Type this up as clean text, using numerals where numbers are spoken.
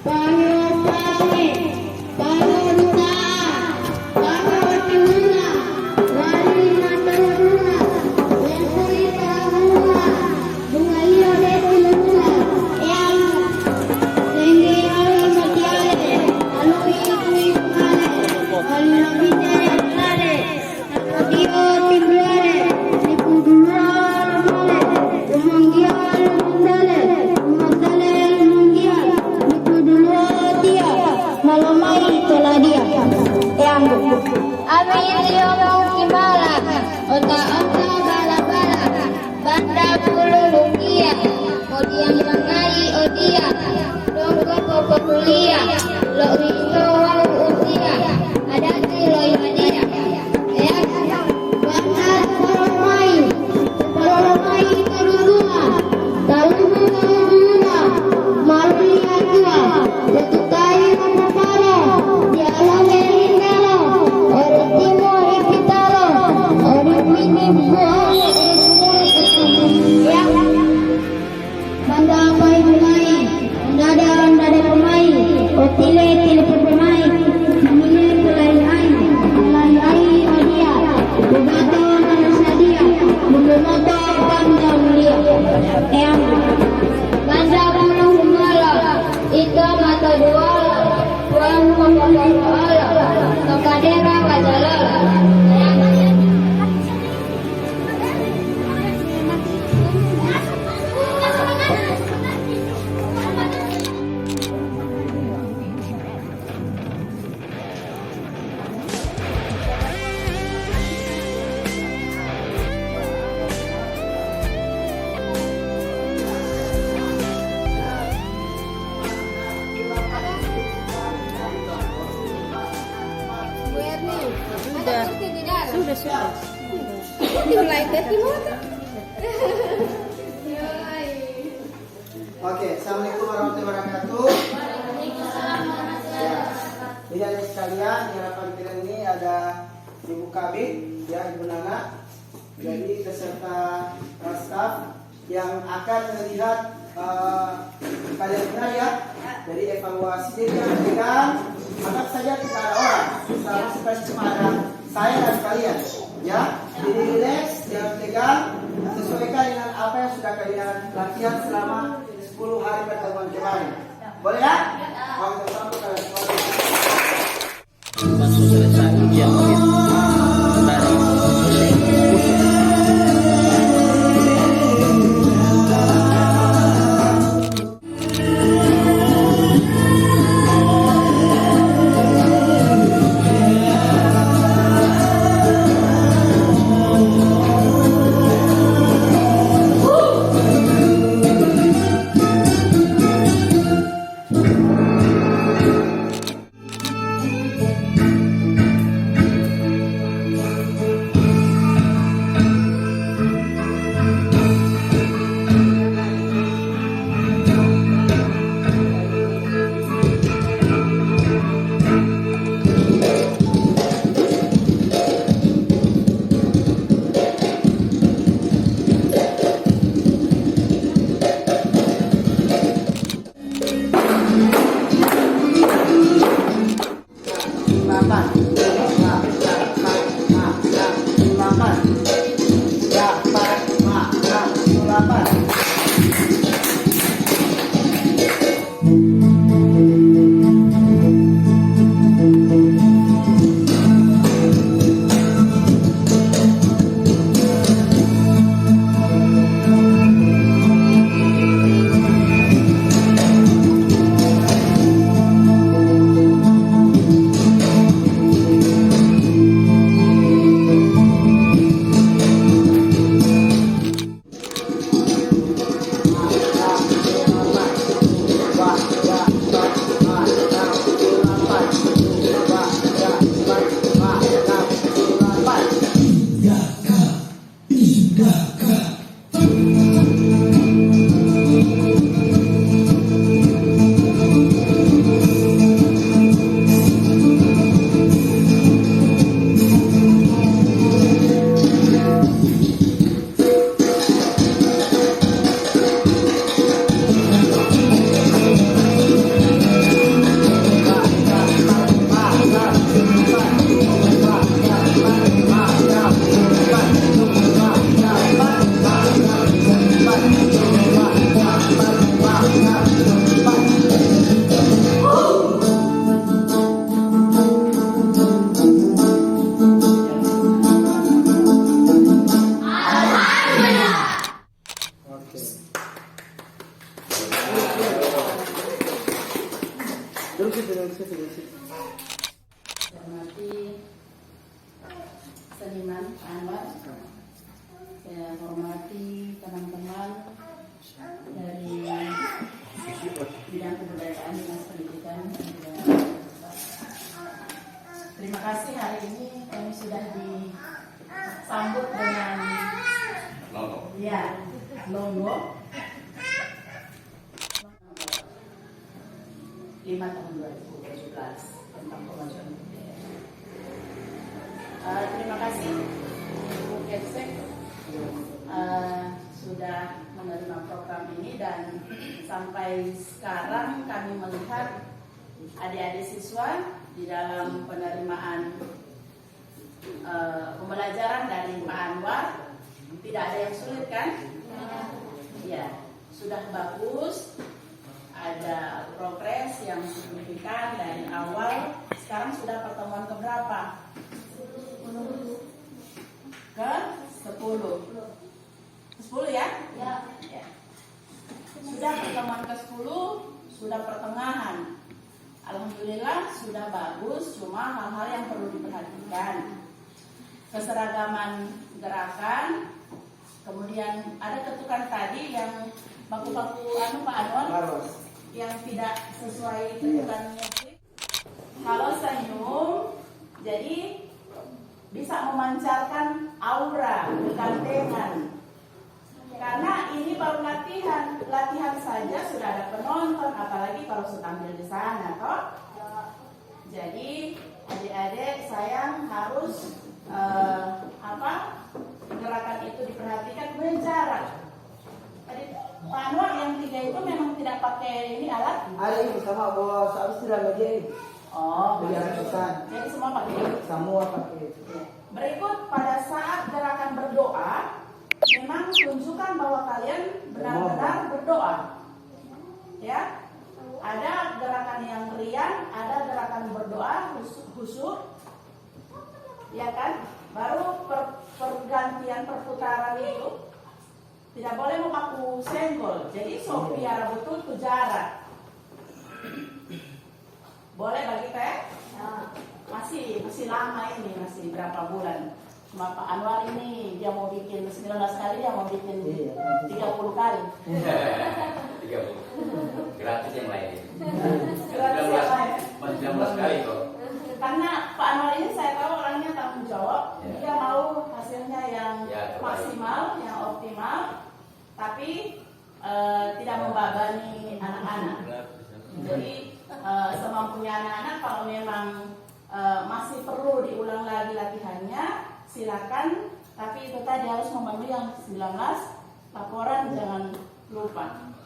Sudah. Dimulai dari mana? Oke, assalamualaikum warahmatullahi wabarakatuh. Ya, ini ada sekalian di hadapan kita ini ada Ibu Kabit, ya Ibu Nana, jadi beserta staf yang akan melihat kalian benar ya. Jadi evaluasi jadi yang pegang, anggap saja kita ada orang, seperti cuma ada saya dan kalian, ya. Jadi relax, jangan tegang, sesuaikan dengan apa yang sudah kalian latihan selama 10 hari pertemuan kemarin. Boleh ya? Oke, sampai kalian. Langsung selesai ujian dari Duduk situ. Saya hormati seniman Anwar. Saya hormati teman-teman dari bidang kebudayaan, dinas pendidikan. Terima kasih hari ini kami sudah disambut dengan logo 5 tahun 2017 tentang kemajuan budaya. Terima kasih Bu Kepsek sudah menerima program ini, dan sampai sekarang kami melihat adik-adik siswa di dalam penerimaan pembelajaran dari Pak Anwar tidak ada yang sulit kan? Ya, sudah bagus. Ada progres yang signifikan dari awal. Sekarang sudah pertemuan keberapa? Ke 10. 10 ya? Ya. Sudah pertemuan ke-10, sudah pertengahan. Alhamdulillah sudah bagus, cuma hal-hal yang perlu diperhatikan. Keseragaman gerakan, kemudian ada ketukan tadi yang baku-baku Pak Anwar yang tidak sesuai ketukan musik. Kalau senyum, jadi bisa memancarkan aura, kegantengan. Karena ini baru latihan saja sudah ada penonton, apalagi kalau sudah tampil di sana, toh. Jadi adik-adik sayang harus gerakan itu diperhatikan, kemudian jarak. Tadi Pak Anwar yang 3 itu memang tidak pakai ini alat? Ada ini sama bos, habis tidak lagi. Oh, pesan. jadi semua pakai. Semua pakai. Berikut pada saat gerakan berdoa, memang tunjukkan bahwa kalian benar-benar berdoa. Ya, ada gerakan yang riang, ada gerakan berdoa khusyuk, ya kan? Baru pergantian perputaran itu tidak boleh memaku senggol. Jadi piara betul tuh jarak. Boleh bagi teh? Masih lama ini, masih berapa bulan. Cuma Pak Anwar ini dia mau bikin 19 kali, dia mau bikin 30 kali. 30. Gratis yang lain. Gratis yang lain. Masih 19 kali kok. Karena Pak Anwar ini saya tahu orangnya tanggung jawab. Dia mau hasilnya yang maksimal, yang optimal, tapi tidak membebani anak-anak. Jadi semampunya anak-anak, kalau memang masih perlu diulang lagi latihannya, silakan. Tapi itu tadi harus memenuhi yang 19 laporan, jangan lupa.